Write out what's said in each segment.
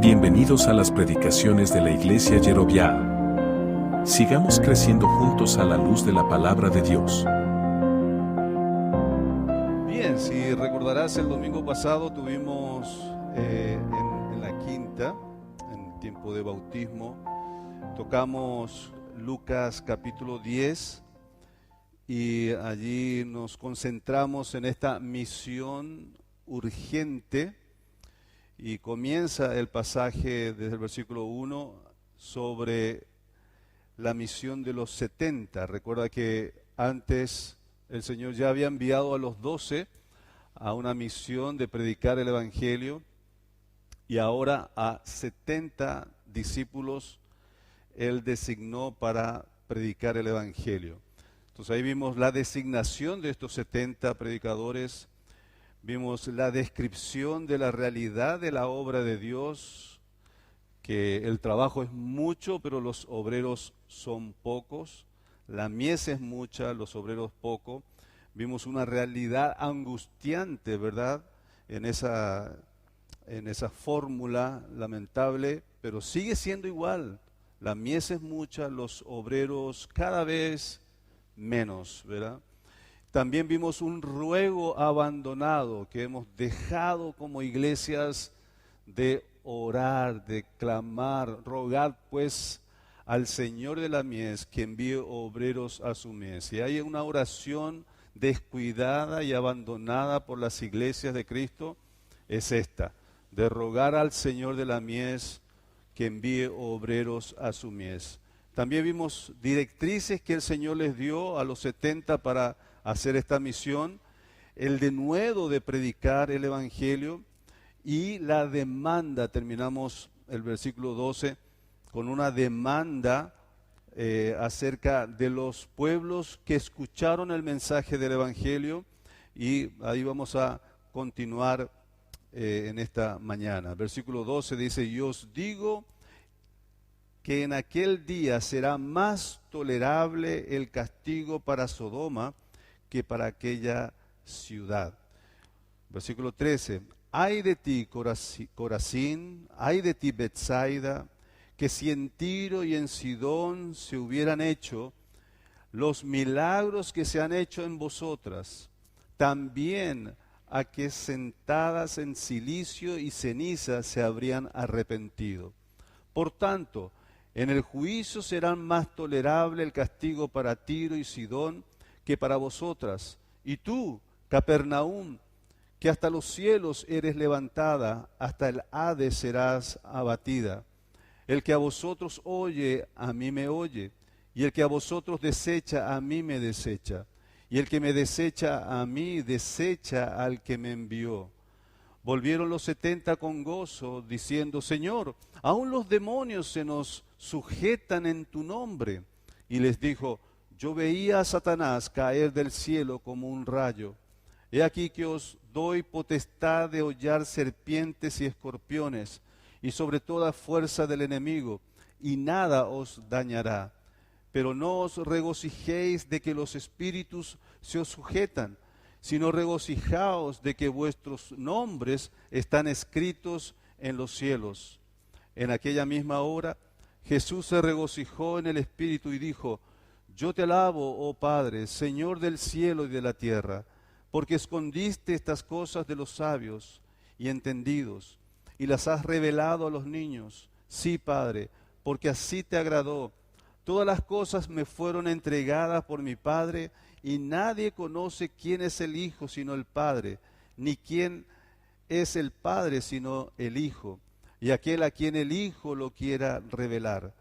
Bienvenidos a las predicaciones de la Iglesia Yeroviá. Sigamos creciendo juntos a la luz de la palabra de Dios. Bien, si recordarás, el domingo pasado tuvimos en la quinta, en tiempo de bautismo, tocamos Lucas capítulo 10 y allí nos concentramos en esta misión urgente. Y comienza el pasaje desde el versículo 1 sobre la misión de los 70. Recuerda que antes el Señor ya había enviado a los 12 a una misión de predicar el Evangelio y ahora a 70 discípulos Él designó para predicar el Evangelio. Entonces ahí vimos la designación de estos 70 predicadores. Vimos la descripción de la realidad de la obra de Dios, que el trabajo es mucho, pero los obreros son pocos. La mies es mucha, los obreros poco. Vimos una realidad angustiante, ¿verdad? En esa fórmula lamentable, pero sigue siendo igual. La mies es mucha, los obreros cada vez menos, ¿verdad? También vimos un ruego abandonado que hemos dejado como iglesias de orar, de clamar, rogad pues al Señor de la mies que envíe obreros a su mies. Y hay una oración descuidada y abandonada por las iglesias de Cristo, es esta, de rogar al Señor de la mies que envíe obreros a su mies. También vimos directrices que el Señor les dio a los 70 para hacer esta misión, el denuedo de predicar el Evangelio y la demanda. Terminamos el versículo 12 con una demanda acerca de los pueblos que escucharon el mensaje del Evangelio, y ahí vamos a continuar en esta mañana. Versículo 12 dice: y os digo que en aquel día será más tolerable el castigo para Sodoma que para aquella ciudad. Versículo 13. Ay de ti, Corazín, ay de ti, Betsaida, que si en Tiro y en Sidón se hubieran hecho los milagros que se han hecho en vosotras, también a que sentadas en cilicio y ceniza se habrían arrepentido. Por tanto, en el juicio será más tolerable el castigo para Tiro y Sidón que para vosotras. Y tú, Capernaum, que hasta los cielos eres levantada, hasta el Hades serás abatida. El que a vosotros oye, a mí me oye, y el que a vosotros desecha, a mí me desecha, y el que me desecha a mí, desecha al que me envió. Volvieron los 70 con gozo, diciendo: Señor, aún los demonios se nos sujetan en tu nombre. Y les dijo: yo veía a Satanás caer del cielo como un rayo. He aquí que os doy potestad de hollar serpientes y escorpiones, y sobre toda fuerza del enemigo, y nada os dañará. Pero no os regocijéis de que los espíritus se os sujetan, sino regocijaos de que vuestros nombres están escritos en los cielos. En aquella misma hora Jesús se regocijó en el Espíritu y dijo: yo te alabo, oh Padre, Señor del cielo y de la tierra, porque escondiste estas cosas de los sabios y entendidos, y las has revelado a los niños. Sí, Padre, porque así te agradó. Todas las cosas me fueron entregadas por mi Padre, y nadie conoce quién es el Hijo sino el Padre, ni quién es el Padre sino el Hijo, y aquel a quien el Hijo lo quiera revelar.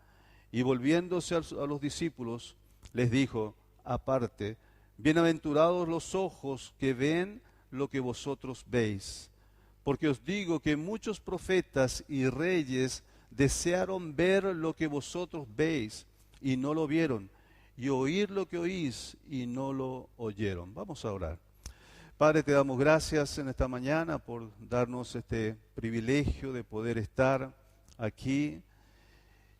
Y volviéndose a los discípulos, les dijo aparte: bienaventurados los ojos que ven lo que vosotros veis, porque os digo que muchos profetas y reyes desearon ver lo que vosotros veis y no lo vieron, y oír lo que oís y no lo oyeron. Vamos a orar. Padre, te damos gracias en esta mañana por darnos este privilegio de poder estar aquí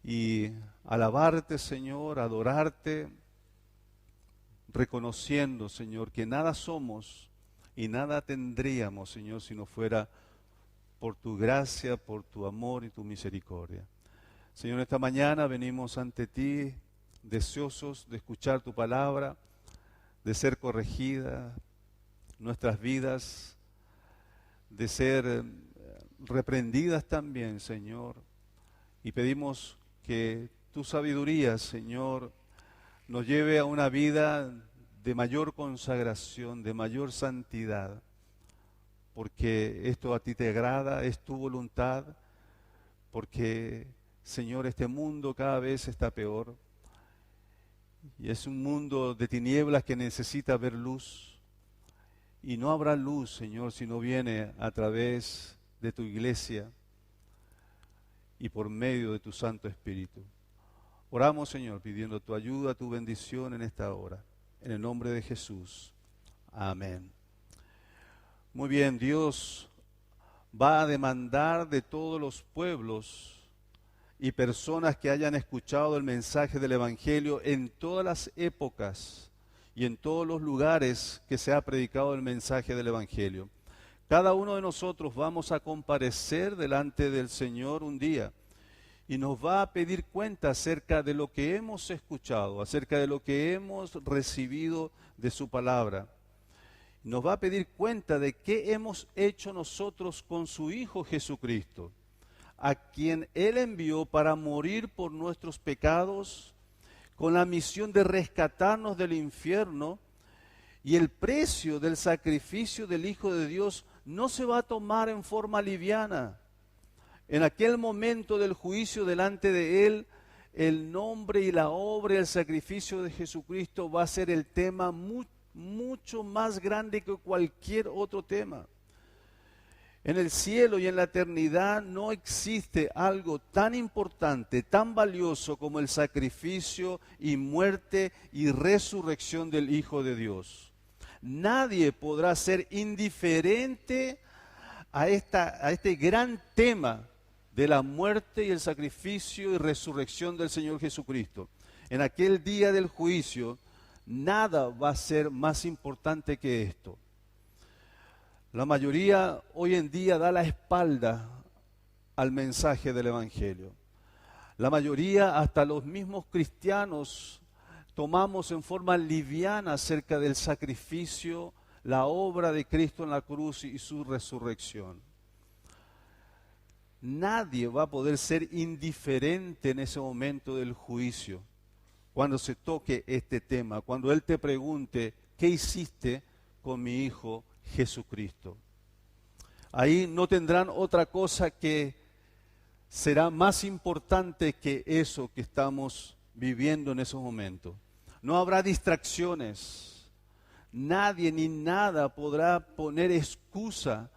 y alabarte, Señor, adorarte, reconociendo, Señor, que nada somos y nada tendríamos, Señor, si no fuera por tu gracia, por tu amor y tu misericordia. Señor, esta mañana venimos ante ti deseosos de escuchar tu palabra, de ser corregida nuestras vidas, de ser reprendidas también, Señor. Y pedimos que tu sabiduría, Señor, nos lleve a una vida de mayor consagración, de mayor santidad, porque esto a ti te agrada, es tu voluntad, porque, Señor, este mundo cada vez está peor, y es un mundo de tinieblas que necesita ver luz, y no habrá luz, Señor, si no viene a través de tu iglesia y por medio de tu Santo Espíritu. Oramos, Señor, pidiendo tu ayuda, tu bendición en esta hora. En el nombre de Jesús. Amén. Muy bien, Dios va a demandar de todos los pueblos y personas que hayan escuchado el mensaje del Evangelio en todas las épocas y en todos los lugares que se ha predicado el mensaje del Evangelio. Cada uno de nosotros vamos a comparecer delante del Señor un día y nos va a pedir cuenta acerca de lo que hemos escuchado, acerca de lo que hemos recibido de su palabra. Nos va a pedir cuenta de qué hemos hecho nosotros con su Hijo Jesucristo, a quien Él envió para morir por nuestros pecados, con la misión de rescatarnos del infierno, y el precio del sacrificio del Hijo de Dios no se va a tomar en forma liviana. En aquel momento del juicio delante de Él, el nombre y la obra y el sacrificio de Jesucristo va a ser el tema mucho más grande que cualquier otro tema. En el cielo y en la eternidad no existe algo tan importante, tan valioso como el sacrificio y muerte y resurrección del Hijo de Dios. Nadie podrá ser indiferente a este gran tema de la muerte y el sacrificio y resurrección del Señor Jesucristo. En aquel día del juicio, nada va a ser más importante que esto. La mayoría hoy en día da la espalda al mensaje del Evangelio. La mayoría, hasta los mismos cristianos, tomamos en forma liviana acerca del sacrificio, la obra de Cristo en la cruz y su resurrección. Nadie va a poder ser indiferente en ese momento del juicio, cuando se toque este tema, cuando Él te pregunte, ¿qué hiciste con mi Hijo Jesucristo? Ahí no tendrán otra cosa que será más importante que eso que estamos viviendo en esos momentos. No habrá distracciones. Nadie ni nada podrá poner excusa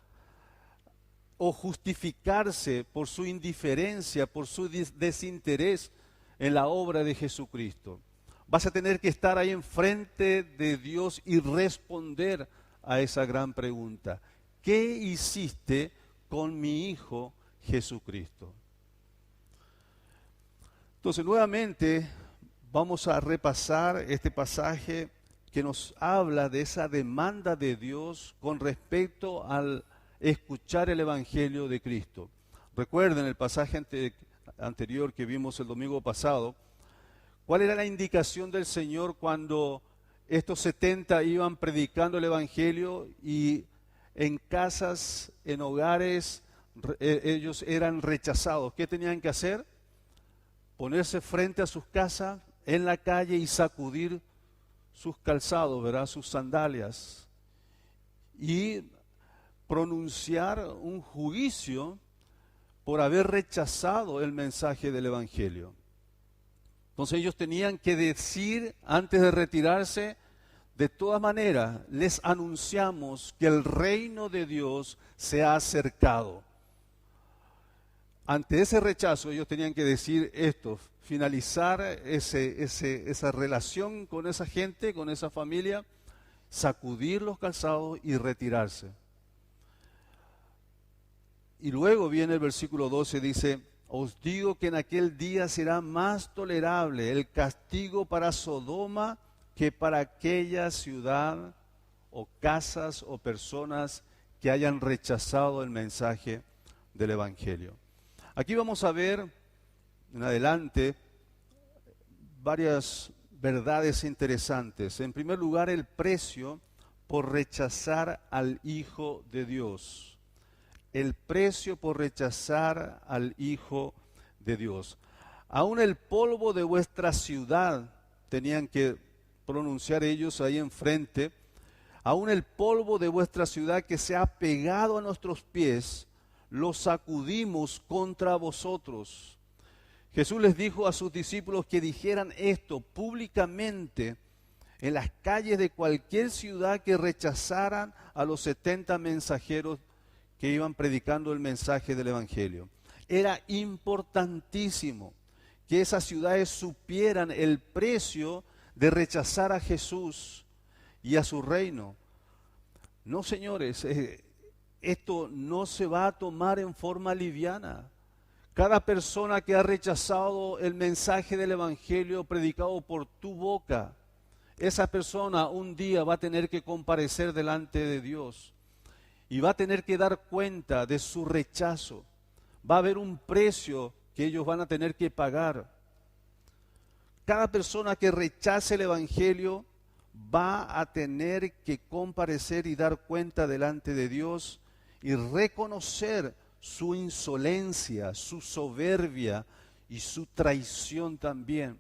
o justificarse por su indiferencia, por su desinterés en la obra de Jesucristo. Vas a tener que estar ahí enfrente de Dios y responder a esa gran pregunta. ¿Qué hiciste con mi Hijo Jesucristo? Entonces, nuevamente vamos a repasar este pasaje que nos habla de esa demanda de Dios con respecto al escuchar el Evangelio de Cristo. Recuerden el pasaje anterior que vimos el domingo pasado. ¿Cuál era la indicación del Señor cuando estos 70 iban predicando el Evangelio y en casas, en hogares, ellos eran rechazados? ¿Qué tenían que hacer? Ponerse frente a sus casas, en la calle, y sacudir sus calzados, ¿verdad? Sus sandalias, y pronunciar un juicio por haber rechazado el mensaje del Evangelio. Entonces ellos tenían que decir antes de retirarse: de todas maneras, les anunciamos que el reino de Dios se ha acercado. Ante ese rechazo ellos tenían que decir esto, finalizar esa relación con esa gente, con esa familia, sacudir los calzados y retirarse. Y luego viene el versículo 12, dice: os digo que en aquel día será más tolerable el castigo para Sodoma que para aquella ciudad o casas o personas que hayan rechazado el mensaje del Evangelio. Aquí vamos a ver en adelante varias verdades interesantes. En primer lugar, el precio por rechazar al Hijo de Dios. El precio por rechazar al Hijo de Dios. Aún el polvo de vuestra ciudad, tenían que pronunciar ellos ahí enfrente, aún el polvo de vuestra ciudad que se ha pegado a nuestros pies, lo sacudimos contra vosotros. Jesús les dijo a sus discípulos que dijeran esto públicamente en las calles de cualquier ciudad que rechazaran a los 70 mensajeros que iban predicando el mensaje del Evangelio. Era importantísimo que esas ciudades supieran el precio de rechazar a Jesús y a su reino. No, señores, esto no se va a tomar en forma liviana. Cada persona que ha rechazado el mensaje del Evangelio predicado por tu boca, esa persona un día va a tener que comparecer delante de Dios y va a tener que dar cuenta de su rechazo. Va a haber un precio que ellos van a tener que pagar. Cada persona que rechace el Evangelio va a tener que comparecer y dar cuenta delante de Dios y reconocer su insolencia, su soberbia y su traición también.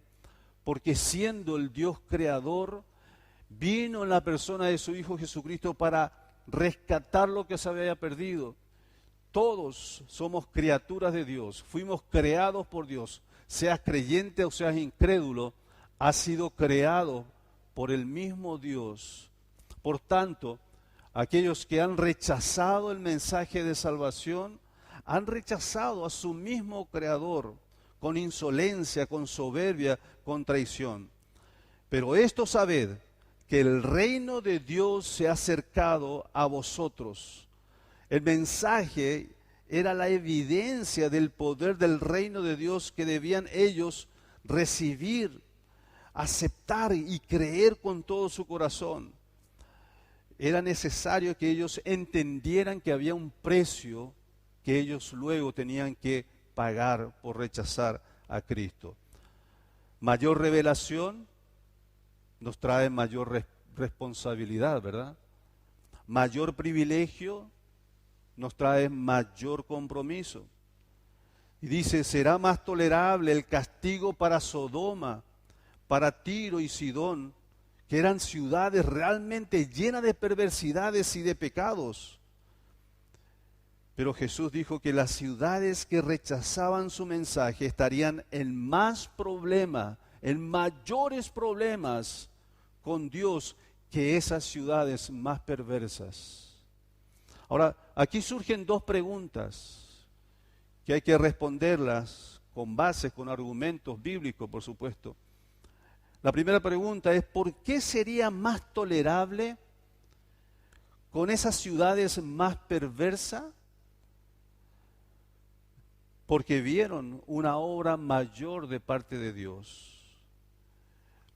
Porque siendo el Dios creador, vino en la persona de su Hijo Jesucristo para rescatar lo que se había perdido. Todos somos criaturas de Dios, fuimos creados por Dios. Seas creyente o seas incrédulo, has sido creado por el mismo Dios. Por tanto, aquellos que han rechazado el mensaje de salvación, han rechazado a su mismo Creador, con insolencia, con soberbia, con traición. Pero esto sabed, que el reino de Dios se ha acercado a vosotros. El mensaje era la evidencia del poder del reino de Dios que debían ellos recibir, aceptar y creer con todo su corazón. Era necesario que ellos entendieran que había un precio que ellos luego tenían que pagar por rechazar a Cristo. Mayor revelación nos trae mayor responsabilidad, ¿verdad? Mayor privilegio nos trae mayor compromiso. Y dice, será más tolerable el castigo para Sodoma, para Tiro y Sidón, que eran ciudades realmente llenas de perversidades y de pecados. Pero Jesús dijo que las ciudades que rechazaban su mensaje estarían en más problemas, en mayores problemas con Dios que esas ciudades más perversas. Ahora, aquí surgen dos preguntas que hay que responderlas con bases, con argumentos bíblicos, por supuesto. La primera pregunta es, ¿por qué sería más tolerable con esas ciudades más perversas? Porque vieron una obra mayor de parte de Dios.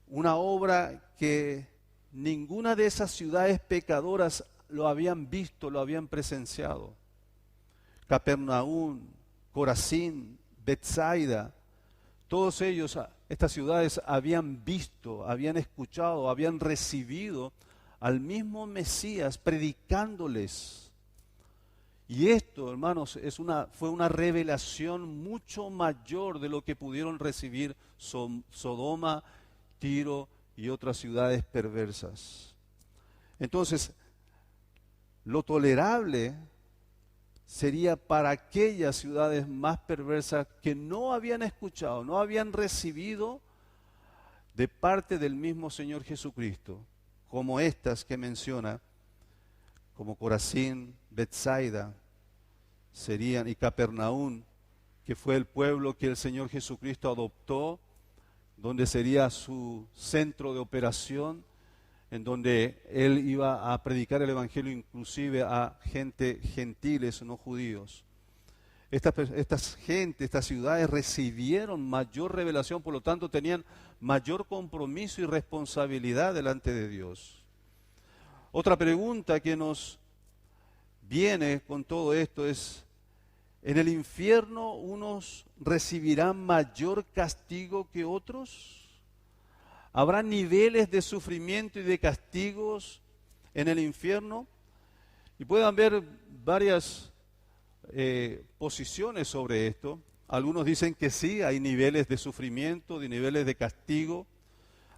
Una obra que ninguna de esas ciudades pecadoras lo habían visto, lo habían presenciado. Capernaum, Corazín, Betsaida, todos ellos, estas ciudades habían visto, habían escuchado, habían recibido al mismo Mesías predicándoles. Y esto, hermanos, fue una revelación mucho mayor de lo que pudieron recibir Sodoma, Tiro y otras ciudades perversas. Entonces, lo tolerable sería para aquellas ciudades más perversas que no habían escuchado, no habían recibido de parte del mismo Señor Jesucristo, como estas que menciona, como Corazín, Betsaida, serían, y Capernaum, que fue el pueblo que el Señor Jesucristo adoptó, donde sería su centro de operación, en donde Él iba a predicar el Evangelio inclusive a gentiles, no judíos. Estas ciudades recibieron mayor revelación, por lo tanto tenían mayor compromiso y responsabilidad delante de Dios. Otra pregunta que nos viene con todo esto es, ¿En el infierno unos recibirán mayor castigo que otros? ¿Habrá niveles de sufrimiento y de castigos en el infierno? Y pueden haber varias posiciones sobre esto. Algunos dicen que sí, hay niveles de sufrimiento, de niveles de castigo.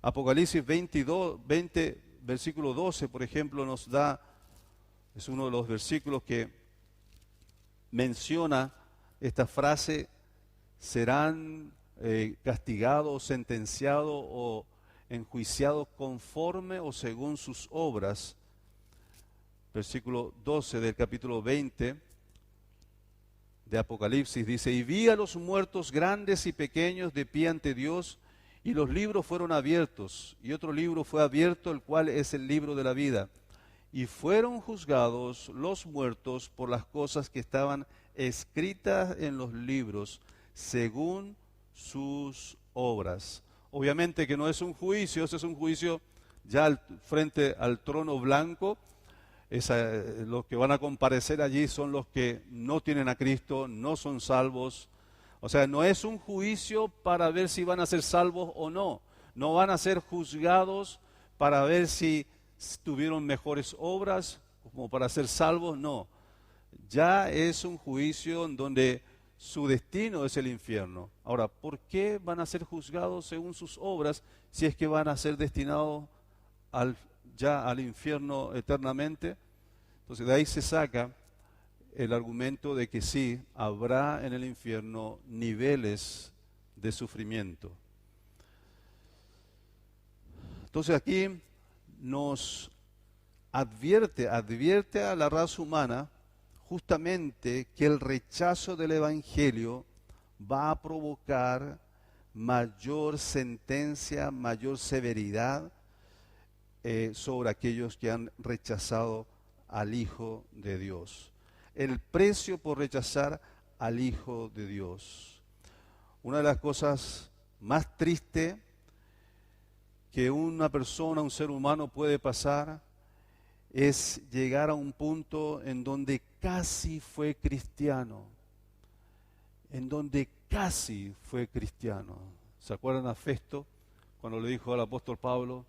Apocalipsis 20, versículo 12, por ejemplo, nos da, es uno de los versículos que menciona esta frase: serán castigados, sentenciados o enjuiciados conforme o según sus obras. Versículo 12 del capítulo 20 de Apocalipsis dice: y vi a los muertos grandes y pequeños de pie ante Dios, y los libros fueron abiertos, y otro libro fue abierto, el cual es el libro de la vida. Y fueron juzgados los muertos por las cosas que estaban escritas en los libros, según sus obras. Obviamente que no es un juicio, ese es un juicio ya frente al trono blanco. Los que van a comparecer allí son los que no tienen a Cristo, no son salvos. O sea, no es un juicio para ver si van a ser salvos o no. No van a ser juzgados para ver si tuvieron mejores obras como para ser salvos, no. Ya es un juicio en donde su destino es el infierno. Ahora, ¿por qué van a ser juzgados según sus obras si es que van a ser destinados ya al infierno eternamente? Entonces de ahí se saca el argumento de que sí, habrá en el infierno niveles de sufrimiento. Entonces aquí nos advierte a la raza humana justamente que el rechazo del Evangelio va a provocar mayor sentencia, mayor severidad sobre aquellos que han rechazado al Hijo de Dios. El precio por rechazar al Hijo de Dios. Una de las cosas más tristes que una persona, un ser humano puede pasar es llegar a un punto en donde casi fue cristiano. En donde casi fue cristiano. ¿Se acuerdan a Festo cuando le dijo al apóstol Pablo: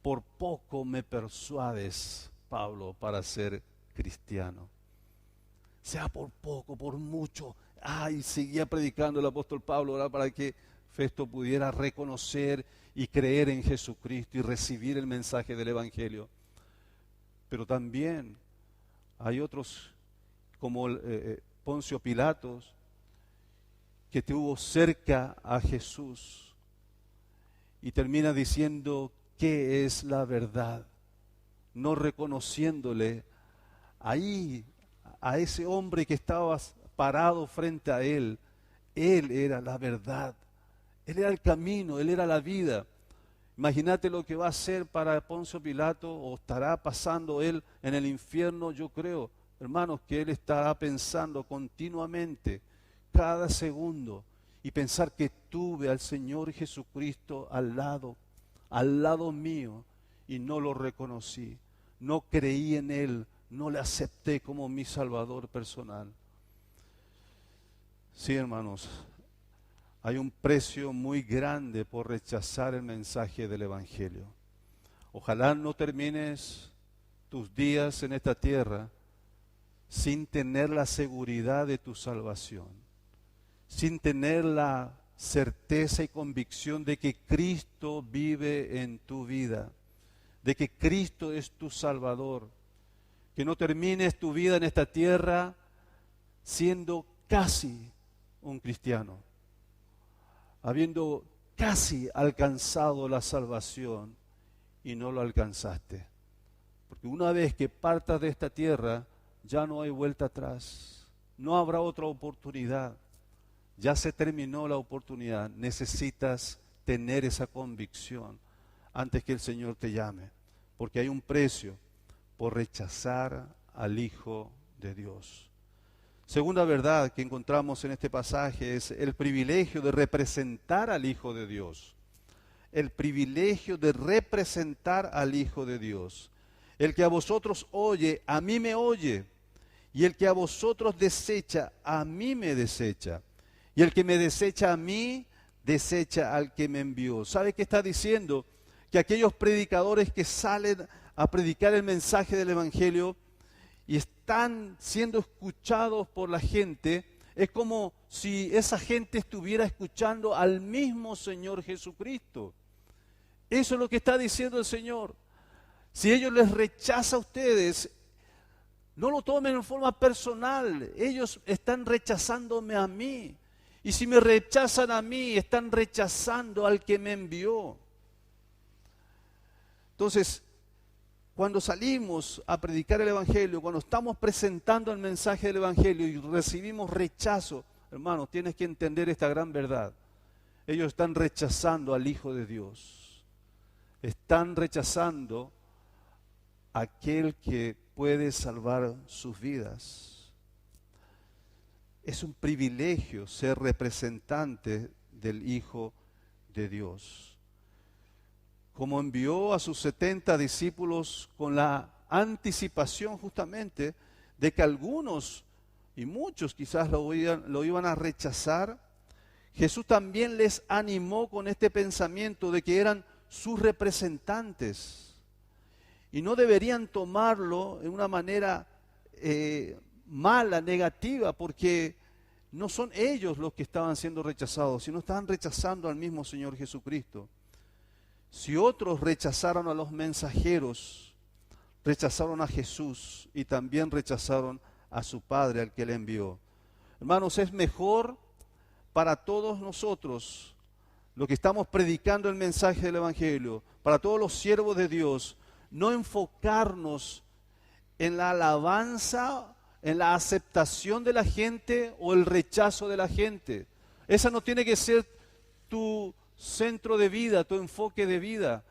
por poco me persuades, Pablo, para ser cristiano? Sea por poco, por mucho. Y seguía predicando el apóstol Pablo, ¿verdad?, para que Festo pudiera reconocer y creer en Jesucristo y recibir el mensaje del Evangelio. Pero también hay otros como Poncio Pilatos, que tuvo cerca a Jesús y termina diciendo qué es la verdad, no reconociéndole ahí a ese hombre que estaba parado frente a él. Él era la verdad, él era el camino, él era la vida. Imagínate lo que va a hacer para Poncio Pilato, o estará pasando él en el infierno. Yo creo, hermanos, que él estará pensando continuamente, cada segundo, y pensar que tuve al Señor Jesucristo al lado mío, y no lo reconocí, no creí en Él, no le acepté como mi Salvador personal. Sí, hermanos, hay un precio muy grande por rechazar el mensaje del Evangelio. Ojalá no termines tus días en esta tierra sin tener la seguridad de tu salvación, sin tener la certeza y convicción de que Cristo vive en tu vida, de que Cristo es tu Salvador. Que no termines tu vida en esta tierra siendo casi un cristiano, habiendo casi alcanzado la salvación y no lo alcanzaste. Porque una vez que partas de esta tierra, ya no hay vuelta atrás, no habrá otra oportunidad, ya se terminó la oportunidad. Necesitas tener esa convicción antes que el Señor te llame, porque hay un precio por rechazar al Hijo de Dios. Segunda verdad que encontramos en este pasaje es el privilegio de representar al Hijo de Dios. El privilegio de representar al Hijo de Dios. El que a vosotros oye, a mí me oye. Y el que a vosotros desecha, a mí me desecha. Y el que me desecha a mí, desecha al que me envió. ¿Sabe qué está diciendo? Que aquellos predicadores que salen a predicar el mensaje del Evangelio y están siendo escuchados por la gente, es como si esa gente estuviera escuchando al mismo Señor Jesucristo. Eso es lo que está diciendo el Señor. Si ellos les rechaza a ustedes, no lo tomen en forma personal. Ellos están rechazándome a mí. Y si me rechazan a mí, están rechazando al que me envió. Entonces, cuando salimos a predicar el Evangelio, cuando estamos presentando el mensaje del Evangelio y recibimos rechazo, hermanos, tienes que entender esta gran verdad. Ellos están rechazando al Hijo de Dios. Están rechazando a aquel que puede salvar sus vidas. Es un privilegio ser representante del Hijo de Dios. Como envió a sus 70 discípulos con la anticipación justamente de que algunos y muchos quizás lo iban a rechazar, Jesús también les animó con este pensamiento de que eran sus representantes y no deberían tomarlo en una manera mala, negativa, porque no son ellos los que estaban siendo rechazados, sino estaban rechazando al mismo Señor Jesucristo. Si otros rechazaron a los mensajeros, rechazaron a Jesús y también rechazaron a su Padre, al que le envió. Hermanos, es mejor para todos nosotros, lo que estamos predicando el mensaje del Evangelio, para todos los siervos de Dios, no enfocarnos en la alabanza, en la aceptación de la gente o el rechazo de la gente. Esa no tiene que ser tu centro de vida, tu enfoque de vida.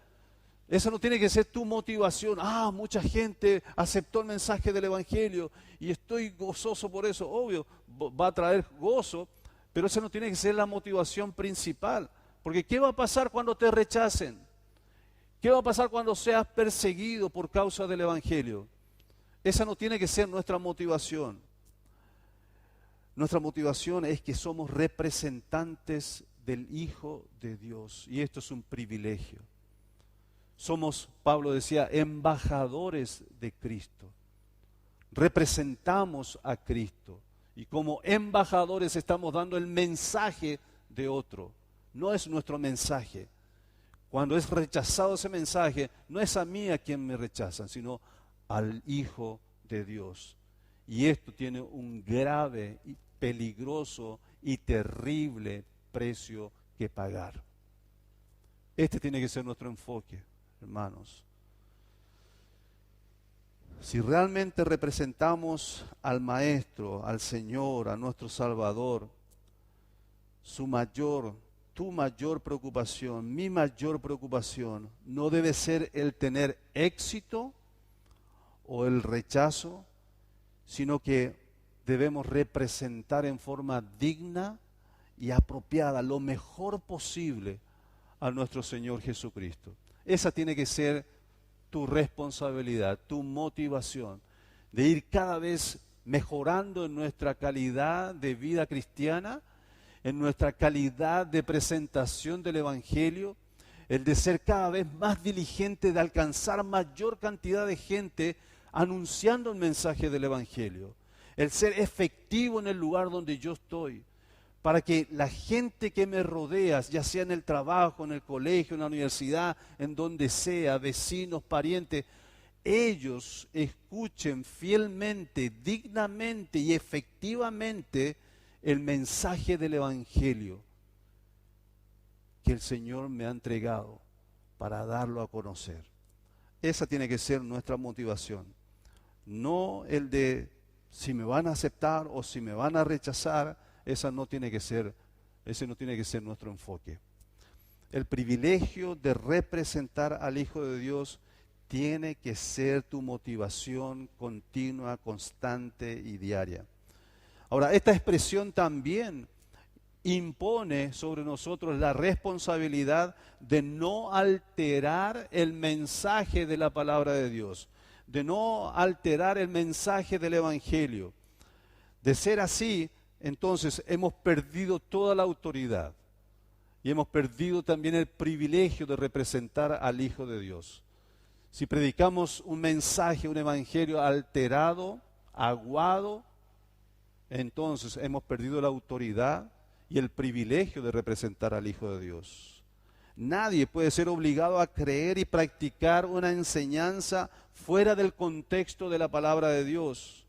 Esa no tiene que ser tu motivación. Mucha gente aceptó el mensaje del Evangelio y estoy gozoso por eso. Obvio, va a traer gozo, pero esa no tiene que ser la motivación principal. Porque ¿qué va a pasar cuando te rechacen? ¿Qué va a pasar cuando seas perseguido por causa del Evangelio? Esa no tiene que ser nuestra motivación. Nuestra motivación es que somos representantes del Hijo de Dios, y esto es un privilegio. Somos, Pablo decía, embajadores de Cristo. Representamos a Cristo y como embajadores estamos dando el mensaje de otro. No es nuestro mensaje. Cuando es rechazado ese mensaje, no es a mí a quien me rechazan, sino al Hijo de Dios. Y esto tiene un grave y peligroso y terrible precio que pagar. Este tiene que ser nuestro enfoque, hermanos. Si realmente representamos al Maestro, al Señor, a nuestro Salvador, tu mayor preocupación, mi mayor preocupación, no debe ser el tener éxito o el rechazo, sino que debemos representar en forma digna y apropiada, lo mejor posible, a nuestro Señor Jesucristo. Esa tiene que ser tu responsabilidad, tu motivación, de ir cada vez mejorando en nuestra calidad de vida cristiana, en nuestra calidad de presentación del Evangelio, el de ser cada vez más diligente de alcanzar mayor cantidad de gente anunciando el mensaje del Evangelio, el ser efectivo en el lugar donde yo estoy, para que la gente que me rodea, ya sea en el trabajo, en el colegio, en la universidad, en donde sea, vecinos, parientes, ellos escuchen fielmente, dignamente y efectivamente el mensaje del Evangelio que el Señor me ha entregado para darlo a conocer. Esa tiene que ser nuestra motivación. No el de si me van a aceptar o si me van a rechazar. Ese no tiene que ser nuestro enfoque. El privilegio de representar al Hijo de Dios tiene que ser tu motivación continua, constante y diaria. Ahora, esta expresión también impone sobre nosotros la responsabilidad de no alterar el mensaje de la palabra de Dios, de no alterar el mensaje del Evangelio. De ser así, entonces hemos perdido toda la autoridad y hemos perdido también el privilegio de representar al Hijo de Dios. Si predicamos un mensaje, un evangelio alterado, aguado, entonces hemos perdido la autoridad y el privilegio de representar al Hijo de Dios. Nadie puede ser obligado a creer y practicar una enseñanza fuera del contexto de la palabra de Dios.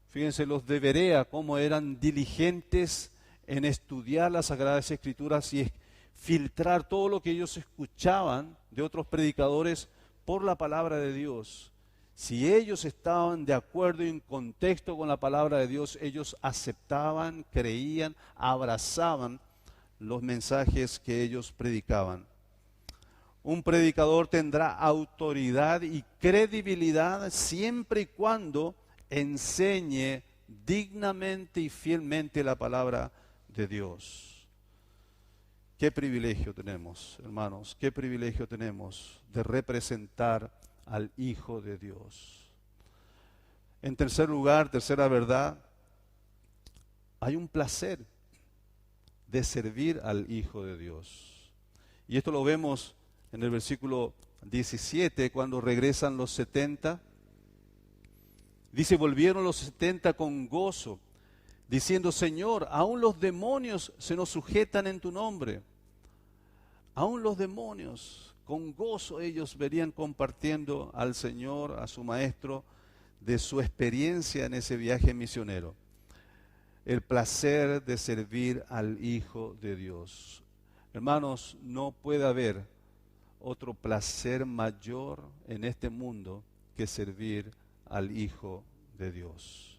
Fíjense los de Berea, cómo eran diligentes en estudiar las Sagradas Escrituras y filtrar todo lo que ellos escuchaban de otros predicadores por la palabra de Dios. Si ellos estaban de acuerdo y en contexto con la palabra de Dios, ellos aceptaban, creían, abrazaban los mensajes que ellos predicaban. Un predicador tendrá autoridad y credibilidad siempre y cuando enseñe dignamente y fielmente la palabra de Dios. Qué privilegio tenemos, hermanos, qué privilegio tenemos de representar al Hijo de Dios. En tercer lugar, tercera verdad, hay un placer de servir al Hijo de Dios. Y esto lo vemos en el versículo 17, cuando regresan los 70. Dice, volvieron los 70 con gozo, diciendo, Señor, aún los demonios se nos sujetan en tu nombre. Aún los demonios, con gozo ellos verían compartiendo al Señor, a su Maestro, de su experiencia en ese viaje misionero. El placer de servir al Hijo de Dios. Hermanos, no puede haber otro placer mayor en este mundo que servir al Hijo de Dios.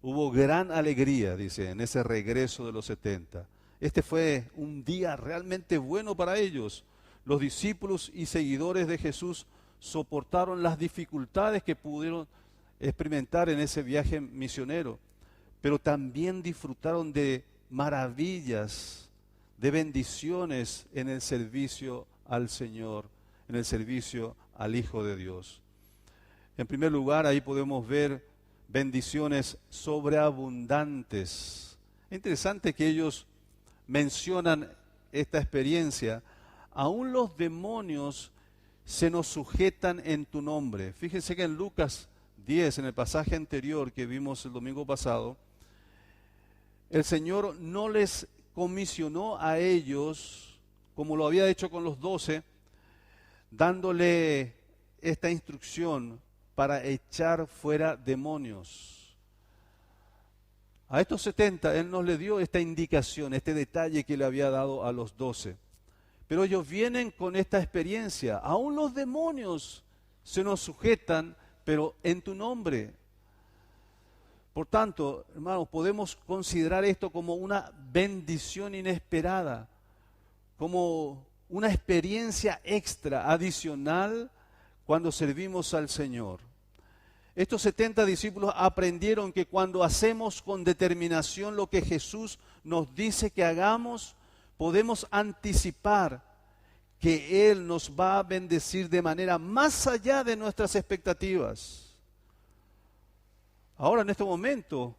Hubo gran alegría, dice, en ese regreso de los 70. Este fue un día realmente bueno para ellos. Los discípulos y seguidores de Jesús soportaron las dificultades que pudieron experimentar en ese viaje misionero, pero también disfrutaron de maravillas, de bendiciones en el servicio al Señor, en el servicio al Hijo de Dios. En primer lugar, ahí podemos ver bendiciones sobreabundantes. Es interesante que ellos mencionan esta experiencia. Aún los demonios se nos sujetan en tu nombre. Fíjense que en Lucas 10, en el pasaje anterior que vimos el domingo pasado, el Señor no les comisionó a ellos, como lo había hecho con los 12, dándole esta instrucción para echar fuera demonios. A estos 70 Él nos le dio esta indicación, este detalle que le había dado a los 12. Pero ellos vienen con esta experiencia. Aún los demonios se nos sujetan, pero en tu nombre. Por tanto, hermanos, podemos considerar esto como una bendición inesperada, como una experiencia extra, adicional, cuando servimos al Señor. Estos 70 discípulos aprendieron que cuando hacemos con determinación lo que Jesús nos dice que hagamos, podemos anticipar que Él nos va a bendecir de manera más allá de nuestras expectativas. Ahora, en este momento,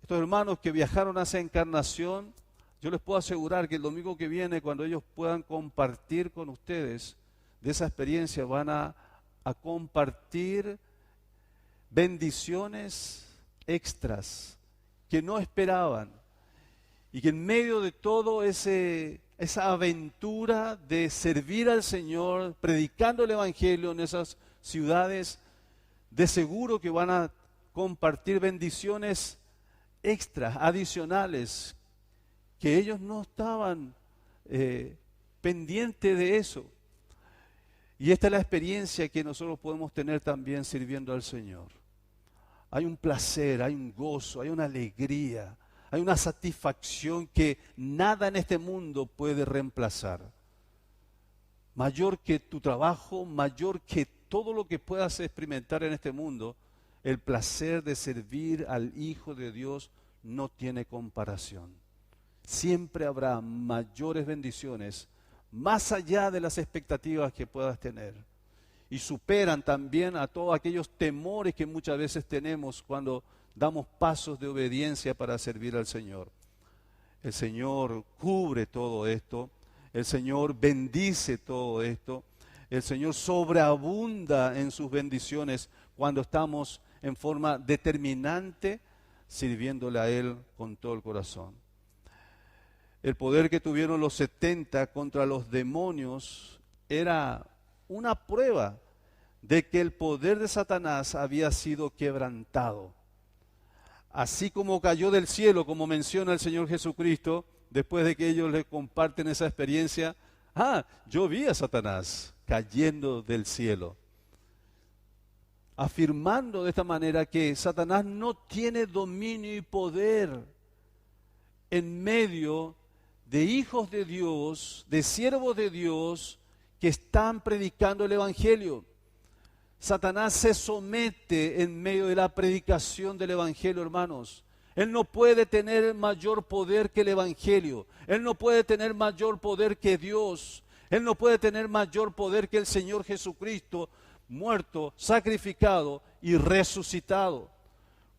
estos hermanos que viajaron hacia Encarnación, yo les puedo asegurar que el domingo que viene, cuando ellos puedan compartir con ustedes de esa experiencia, van a compartir bendiciones extras que no esperaban, y que en medio de todo esa aventura de servir al Señor, predicando el Evangelio en esas ciudades, de seguro que van a compartir bendiciones extras, adicionales, que ellos no estaban pendientes de eso. Y esta es la experiencia que nosotros podemos tener también sirviendo al Señor. Hay un placer, hay un gozo, hay una alegría, hay una satisfacción que nada en este mundo puede reemplazar. Mayor que tu trabajo, mayor que todo lo que puedas experimentar en este mundo, el placer de servir al Hijo de Dios no tiene comparación. Siempre habrá mayores bendiciones, más allá de las expectativas que puedas tener. y superan también a todos aquellos temores que muchas veces tenemos cuando damos pasos de obediencia para servir al Señor. El Señor cubre todo esto, el Señor bendice todo esto, el Señor sobreabunda en sus bendiciones cuando estamos en forma determinante sirviéndole a Él con todo el corazón. El poder que tuvieron los 70 contra los demonios era una prueba de que el poder de Satanás había sido quebrantado. Así como cayó del cielo, como menciona el Señor Jesucristo, después de que ellos le comparten esa experiencia, yo vi a Satanás cayendo del cielo, afirmando de esta manera que Satanás no tiene dominio y poder en medio de hijos de Dios, de siervos de Dios que están predicando el Evangelio. Satanás se somete en medio de la predicación del Evangelio, hermanos. Él no puede tener mayor poder que el Evangelio. Él no puede tener mayor poder que Dios. Él no puede tener mayor poder que el Señor Jesucristo, muerto, sacrificado y resucitado.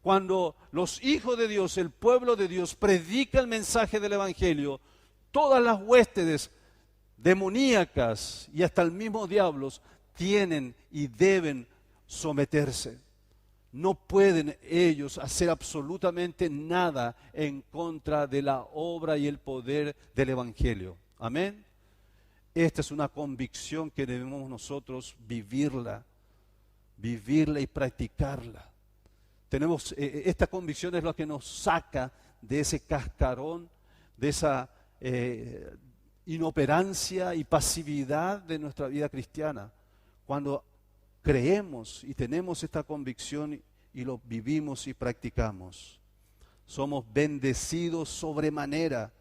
Cuando los hijos de Dios, el pueblo de Dios, predica el mensaje del Evangelio, todas las huestes demoníacas y hasta el mismo diablos tienen y deben someterse. No pueden ellos hacer absolutamente nada en contra de la obra y el poder del Evangelio. Amén. Esta es una convicción que debemos nosotros vivirla y practicarla. Esta convicción es lo que nos saca de ese cascarón, de esa inoperancia y pasividad de nuestra vida cristiana. Cuando creemos y tenemos esta convicción y lo vivimos y practicamos, somos bendecidos sobremanera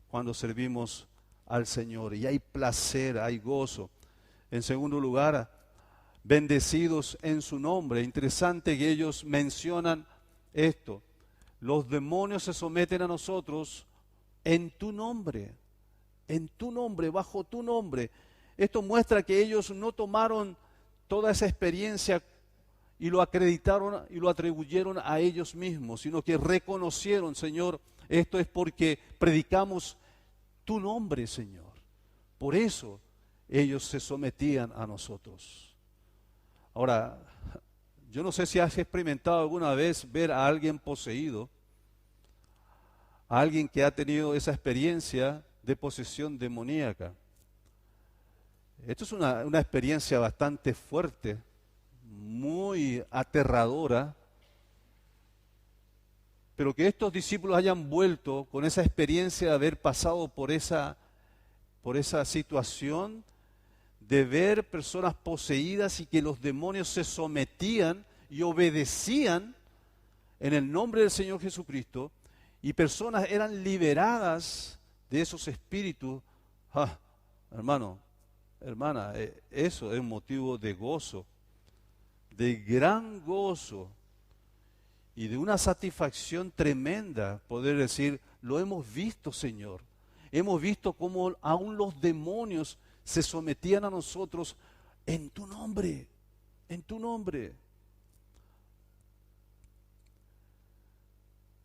cuando servimos al Señor y hay placer, hay gozo. En segundo lugar, bendecidos en su nombre. Interesante que ellos mencionan esto. Los demonios se someten a nosotros en tu nombre, bajo tu nombre. Esto muestra que ellos no tomaron toda esa experiencia y lo acreditaron y lo atribuyeron a ellos mismos, sino que reconocieron, Señor, esto es porque predicamos tu nombre, Señor. Por eso ellos se sometían a nosotros. Ahora, yo no sé si has experimentado alguna vez ver a alguien poseído, a alguien que ha tenido esa experiencia de posesión demoníaca. Esto es una experiencia bastante fuerte, muy aterradora, pero que estos discípulos hayan vuelto con esa experiencia de haber pasado por esa situación, de ver personas poseídas y que los demonios se sometían y obedecían en el nombre del Señor Jesucristo, y personas eran liberadas de esos espíritus. Hermano, hermana, eso es motivo de gozo, de gran gozo y de una satisfacción tremenda poder decir, lo hemos visto, Señor. Hemos visto cómo aún los demonios se sometían a nosotros en tu nombre, en tu nombre.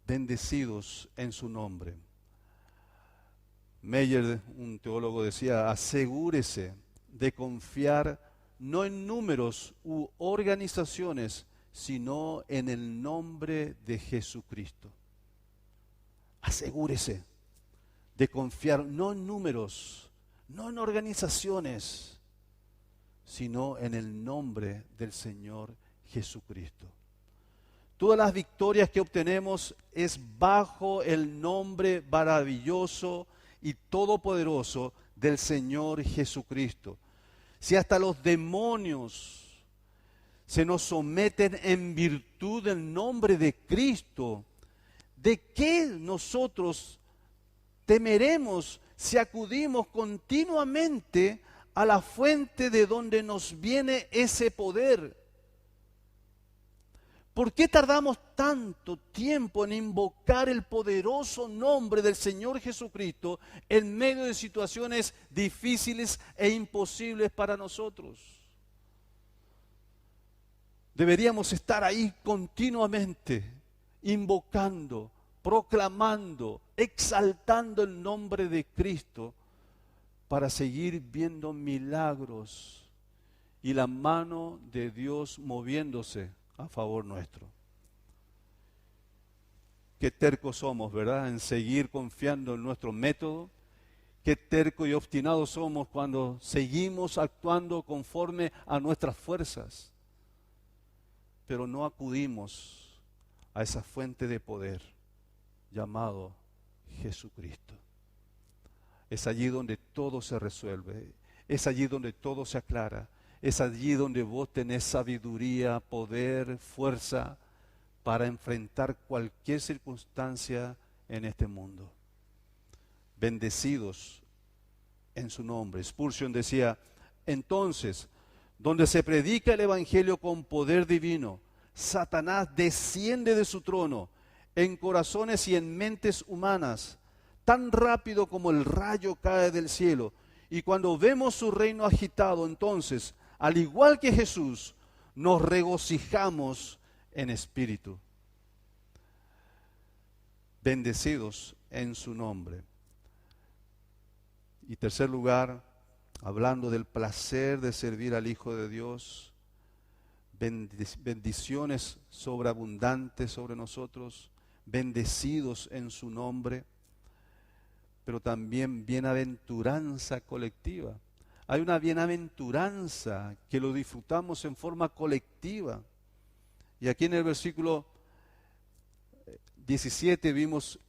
Bendecidos en su nombre. Meyer, un teólogo, decía, asegúrese de confiar no en números u organizaciones, sino en el nombre de Jesucristo. Asegúrese de confiar no en números, no en organizaciones, sino en el nombre del Señor Jesucristo. Todas las victorias que obtenemos es bajo el nombre maravilloso y todopoderoso del Señor Jesucristo. Si hasta los demonios se nos someten en virtud del nombre de Cristo, ¿de qué nosotros temeremos si acudimos continuamente a la fuente de donde nos viene ese poder? ¿Por qué tardamos tanto tiempo en invocar el poderoso nombre del Señor Jesucristo en medio de situaciones difíciles e imposibles para nosotros? Deberíamos estar ahí continuamente, invocando, proclamando, exaltando el nombre de Cristo para seguir viendo milagros y la mano de Dios moviéndose a favor nuestro. Qué tercos somos, ¿verdad? En seguir confiando en nuestro método. Qué tercos y obstinados somos cuando seguimos actuando conforme a nuestras fuerzas, pero no acudimos a esa fuente de poder llamado Jesucristo. Es allí donde todo se resuelve, es allí donde todo se aclara, es allí donde vos tenés sabiduría, poder, fuerza para enfrentar cualquier circunstancia en este mundo. Bendecidos en su nombre. Spurgeon decía, entonces, donde se predica el Evangelio con poder divino, Satanás desciende de su trono en corazones y en mentes humanas, tan rápido como el rayo cae del cielo. Y cuando vemos su reino agitado, entonces, al igual que Jesús, nos regocijamos en espíritu. Bendecidos en su nombre. Y tercer lugar, hablando del placer de servir al Hijo de Dios, bendiciones sobreabundantes sobre nosotros, bendecidos en su nombre, pero también bienaventuranza colectiva. Hay una bienaventuranza que lo disfrutamos en forma colectiva. Y aquí en el versículo 17 vimos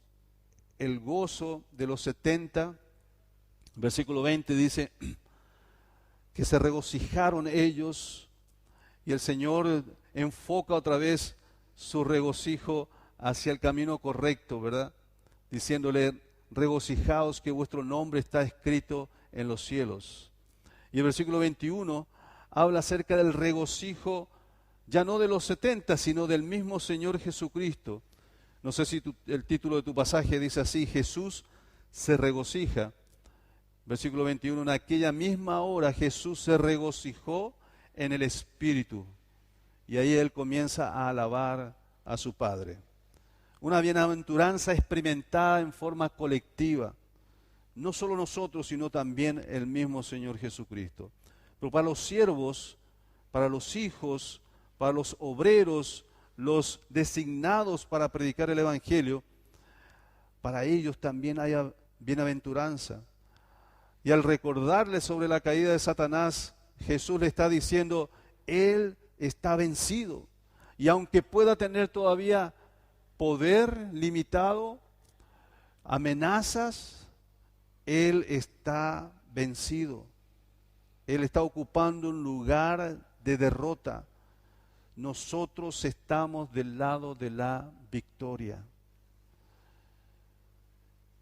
el gozo de los 70. Versículo 20 dice que se regocijaron ellos y el Señor enfoca otra vez su regocijo hacia el camino correcto, ¿verdad? Diciéndole, regocijaos que vuestro nombre está escrito en los cielos. Y el versículo 21 habla acerca del regocijo ya no de los 70, sino del mismo Señor Jesucristo. No sé si el título de tu pasaje dice así, Jesús se regocija. Versículo 21, en aquella misma hora Jesús se regocijó en el Espíritu. Y ahí Él comienza a alabar a su Padre. Una bienaventuranza experimentada en forma colectiva. No solo nosotros, sino también el mismo Señor Jesucristo. Pero para los siervos, para los hijos, para los obreros, los designados para predicar el Evangelio, para ellos también hay bienaventuranza. Y al recordarles sobre la caída de Satanás, Jesús le está diciendo, Él está vencido. Y aunque pueda tener todavía poder limitado, amenazas, Él está vencido. Él está ocupando un lugar de derrota. Nosotros estamos del lado de la victoria.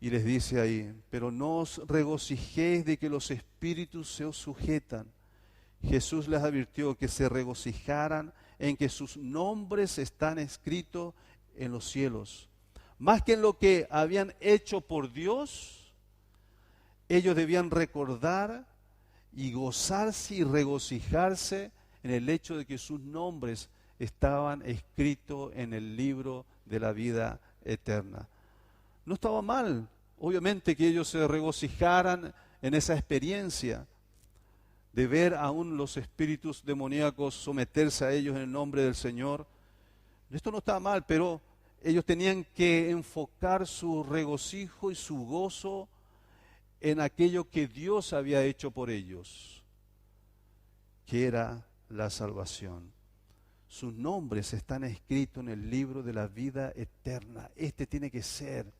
Y les dice ahí, pero no os regocijéis de que los espíritus se os sujetan. Jesús les advirtió que se regocijaran en que sus nombres están escritos en los cielos. Más que en lo que habían hecho por Dios, ellos debían recordar y gozarse y regocijarse en el hecho de que sus nombres estaban escritos en el libro de la vida eterna. No estaba mal, obviamente, que ellos se regocijaran en esa experiencia de ver aún los espíritus demoníacos someterse a ellos en el nombre del Señor. Esto no estaba mal, pero ellos tenían que enfocar su regocijo y su gozo en aquello que Dios había hecho por ellos, que era la salvación. Sus nombres están escritos en el libro de la vida eterna. Este tiene que ser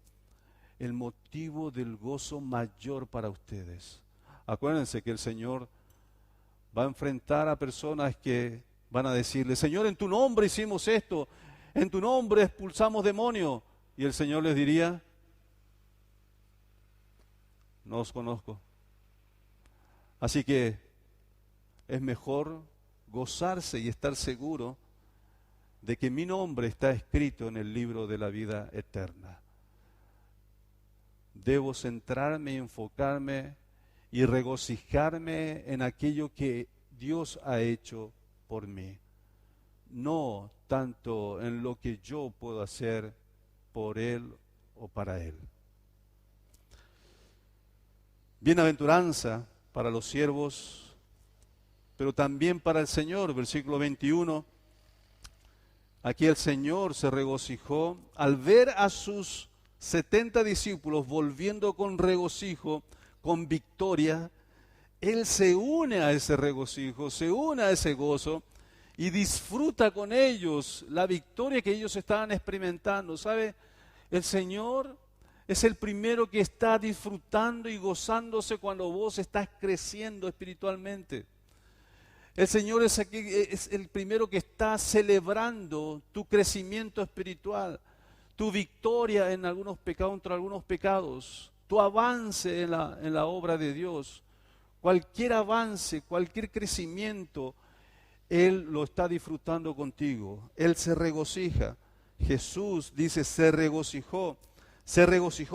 el motivo del gozo mayor para ustedes. Acuérdense que el Señor va a enfrentar a personas que van a decirle, Señor, en tu nombre hicimos esto, en tu nombre expulsamos demonios. Y el Señor les diría, no os conozco. Así que es mejor gozarse y estar seguro de que mi nombre está escrito en el libro de la vida eterna. Debo centrarme y enfocarme y regocijarme en aquello que Dios ha hecho por mí. no tanto en lo que yo puedo hacer por Él o para Él. Bienaventuranza para los siervos, pero también para el Señor. Versículo 21. Aquí el Señor se regocijó al ver a sus 70 discípulos volviendo con regocijo, con victoria. Él se une a ese regocijo, se une a ese gozo y disfruta con ellos la victoria que ellos estaban experimentando. ¿Sabe? El Señor es el primero que está disfrutando y gozándose cuando vos estás creciendo espiritualmente. El Señor es el primero que está celebrando tu crecimiento espiritual, tu victoria en algunos pecados, contra algunos pecados, tu avance en la obra de Dios. Cualquier avance, cualquier crecimiento, Él lo está disfrutando contigo. Él se regocija. Jesús dice, se regocijó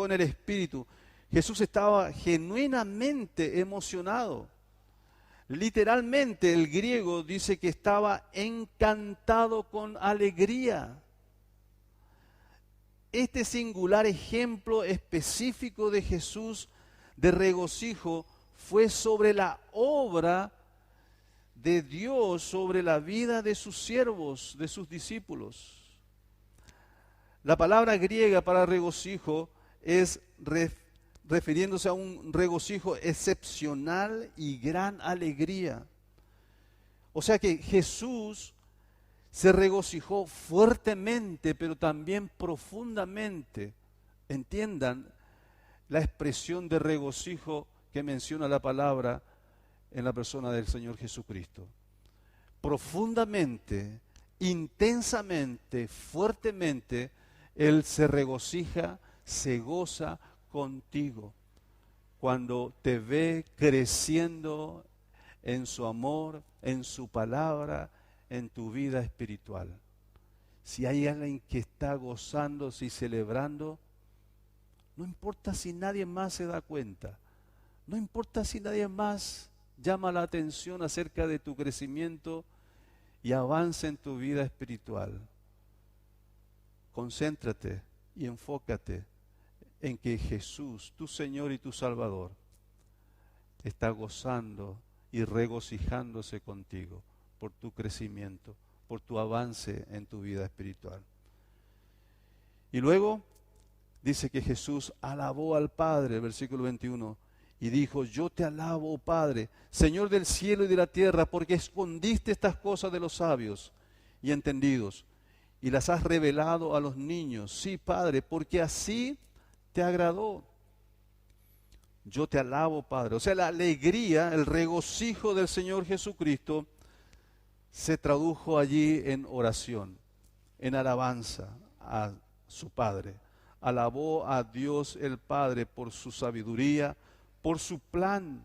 en el Espíritu. Jesús estaba genuinamente emocionado. Literalmente el griego dice que estaba encantado con alegría. Este singular ejemplo específico de Jesús de regocijo fue sobre la obra de Dios, sobre la vida de sus siervos, de sus discípulos. La palabra griega para regocijo es refiriéndose a un regocijo excepcional y gran alegría. O sea que Jesús se regocijó fuertemente, pero también profundamente. Entiendan la expresión de regocijo que menciona la palabra en la persona del Señor Jesucristo. Profundamente, intensamente, fuertemente, Él se regocija, se goza contigo cuando te ve creciendo en su amor, en su palabra, en tu vida espiritual. Si hay alguien que está gozándose y celebrando, no importa si nadie más se da cuenta, no importa si nadie más llama la atención acerca de tu crecimiento y avance en tu vida espiritual. Concéntrate y enfócate en que Jesús, tu Señor y tu Salvador, está gozando y regocijándose contigo por tu crecimiento, por tu avance en tu vida espiritual. Y luego dice que Jesús alabó al Padre, versículo 21, y dijo, yo te alabo, oh Padre, Señor del cielo y de la tierra, porque escondiste estas cosas de los sabios y entendidos, y las has revelado a los niños. Sí, Padre, porque así te agradó. Yo te alabo, Padre. O sea, la alegría, el regocijo del Señor Jesucristo se tradujo allí en oración, en alabanza a su Padre. Alabó a Dios el Padre por su sabiduría, por su plan,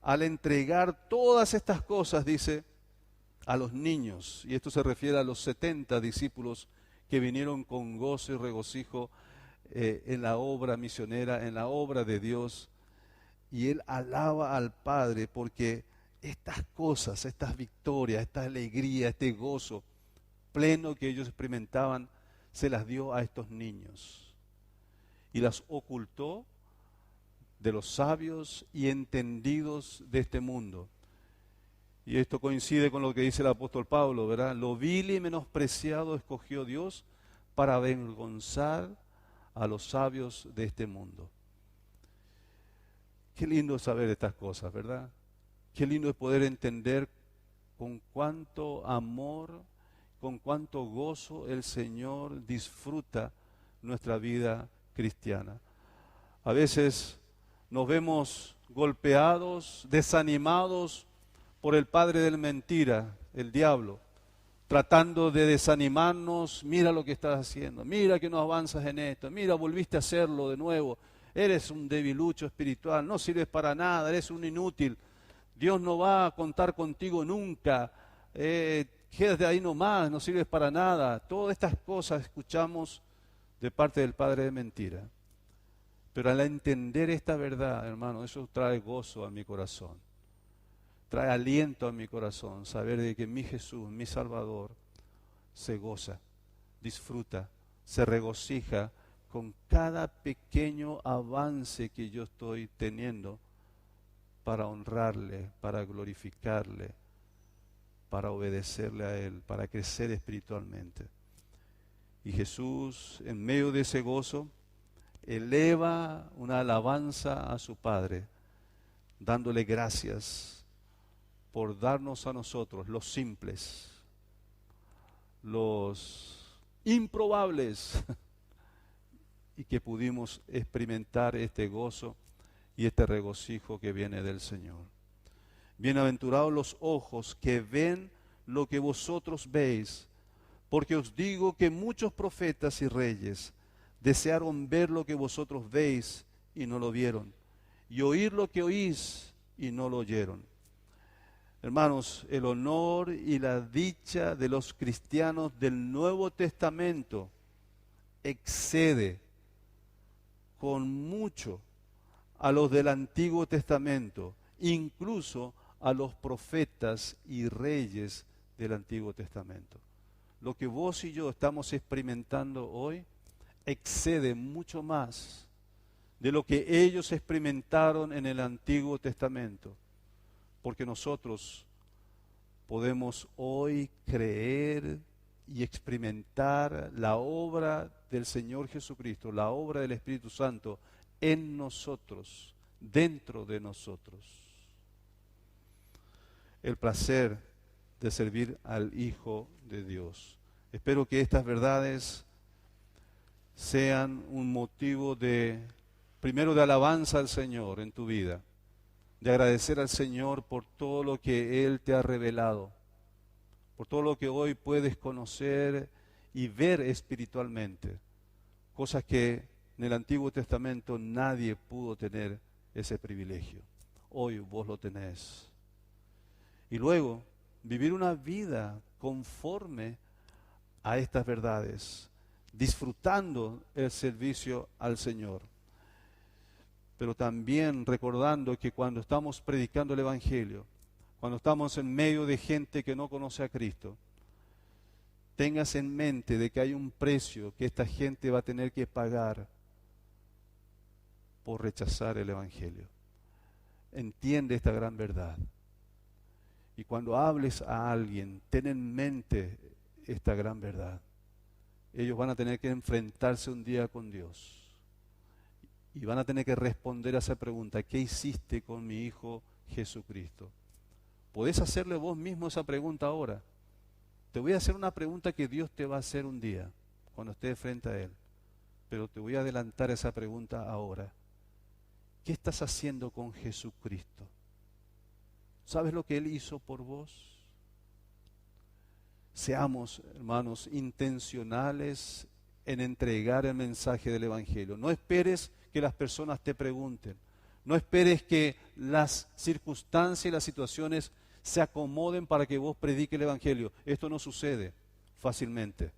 al entregar todas estas cosas, dice, a los niños. Y esto se refiere a los 70 discípulos que vinieron con gozo y regocijo en la obra misionera, en la obra de Dios. Y él alaba al Padre porque estas cosas, estas victorias, esta alegría, este gozo pleno que ellos experimentaban, se las dio a estos niños. Y las ocultó de los sabios y entendidos de este mundo. Y esto coincide con lo que dice el apóstol Pablo, ¿verdad? Lo vil y menospreciado escogió Dios para avergonzar a los sabios de este mundo. Qué lindo saber estas cosas, ¿verdad? Qué lindo es poder entender con cuánto amor, con cuánto gozo el Señor disfruta nuestra vida cristiana. A veces nos vemos golpeados, desanimados por el padre de la mentira, el diablo, tratando de desanimarnos. Mira lo que estás haciendo, mira que no avanzas en esto, mira, volviste a hacerlo de nuevo, eres un debilucho espiritual, no sirves para nada, eres un inútil, Dios no va a contar contigo nunca, quédate ahí nomás, no sirves para nada. Todas estas cosas escuchamos de parte del padre de mentira. Pero al entender esta verdad, hermano, eso trae gozo a mi corazón. Trae aliento a mi corazón, saber de que mi Jesús, mi Salvador, se goza, disfruta, se regocija con cada pequeño avance que yo estoy teniendo para honrarle, para glorificarle, para obedecerle a Él, para crecer espiritualmente. Y Jesús, en medio de ese gozo, eleva una alabanza a su Padre, dándole gracias por darnos a nosotros, los simples, los improbables, y que pudimos experimentar este gozo y este regocijo que viene del Señor. Bienaventurados los ojos que ven lo que vosotros veis, porque os digo que muchos profetas y reyes desearon ver lo que vosotros veis y no lo vieron, y oír lo que oís y no lo oyeron. Hermanos, el honor y la dicha de los cristianos del Nuevo Testamento excede con mucho a los del Antiguo Testamento, incluso a los profetas y reyes del Antiguo Testamento. Lo que vos y yo estamos experimentando hoy excede mucho más de lo que ellos experimentaron en el Antiguo Testamento, porque nosotros podemos hoy creer y experimentar la obra del Señor Jesucristo, la obra del Espíritu Santo en nosotros, dentro de nosotros. El placer de servir al Hijo de Dios. Espero que estas verdades sean un motivo primero de alabanza al Señor en tu vida, de agradecer al Señor por todo lo que Él te ha revelado, por todo lo que hoy puedes conocer y ver espiritualmente, cosas que en el Antiguo Testamento nadie pudo tener ese privilegio. Hoy vos lo tenés. Y luego, vivir una vida conforme a estas verdades, disfrutando el servicio al Señor. Pero también recordando que cuando estamos predicando el Evangelio, cuando estamos en medio de gente que no conoce a Cristo, tengas en mente de que hay un precio que esta gente va a tener que pagar por rechazar el Evangelio. Entiende esta gran verdad. Y cuando hables a alguien, ten en mente esta gran verdad. Ellos van a tener que enfrentarse un día con Dios. Y van a tener que responder a esa pregunta: ¿qué hiciste con mi Hijo Jesucristo? Podés hacerle vos mismo esa pregunta ahora. Te voy a hacer una pregunta que Dios te va a hacer un día, cuando estés frente a Él. Pero te voy a adelantar esa pregunta ahora. ¿Qué estás haciendo con Jesucristo? ¿Sabes lo que Él hizo por vos? Seamos, hermanos, intencionales en entregar el mensaje del Evangelio. No esperes que las personas te pregunten. No esperes que las circunstancias y las situaciones se acomoden para que vos prediques el Evangelio. Esto no sucede fácilmente.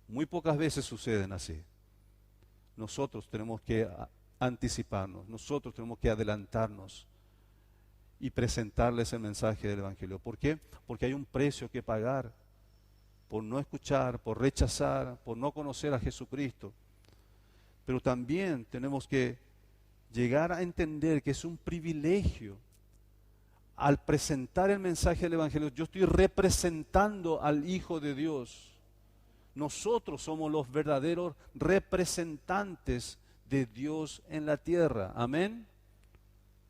Muy pocas veces suceden así. Nosotros tenemos que anticiparnos, nosotros tenemos que adelantarnos y presentarles el mensaje del Evangelio. ¿Por qué? Porque hay un precio que pagar por no escuchar, por rechazar, por no conocer a Jesucristo. Pero también tenemos que llegar a entender que es un privilegio. Al presentar el mensaje del Evangelio, yo estoy representando al Hijo de Dios. Nosotros somos los verdaderos representantes de Dios en la tierra. Amén.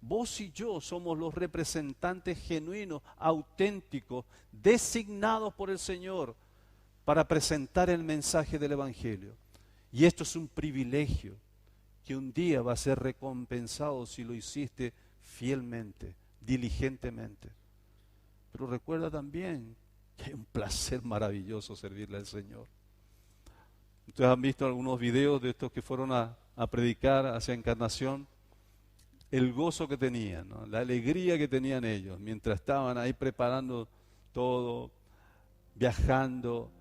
Vos y yo somos los representantes genuinos, auténticos, designados por el Señor para presentar el mensaje del Evangelio. Y esto es un privilegio que un día va a ser recompensado si lo hiciste fielmente, diligentemente. Pero recuerda también que hay un placer maravilloso servirle al Señor. Ustedes han visto algunos videos de estos que fueron a predicar hacia Encarnación. El gozo que tenían, ¿no? La alegría que tenían ellos mientras estaban ahí preparando todo, viajando.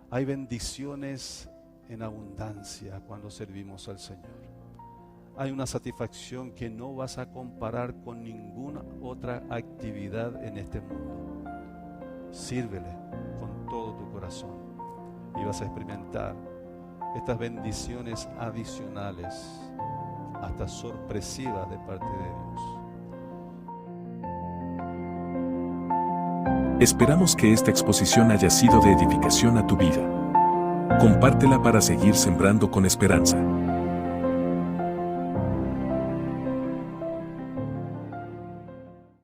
Hay bendiciones en abundancia cuando servimos al Señor. Hay una satisfacción que no vas a comparar con ninguna otra actividad en este mundo. Sírvele con todo tu corazón y vas a experimentar estas bendiciones adicionales, hasta sorpresivas de parte de Dios. Esperamos que esta exposición haya sido de edificación a tu vida. Compártela para seguir sembrando con esperanza.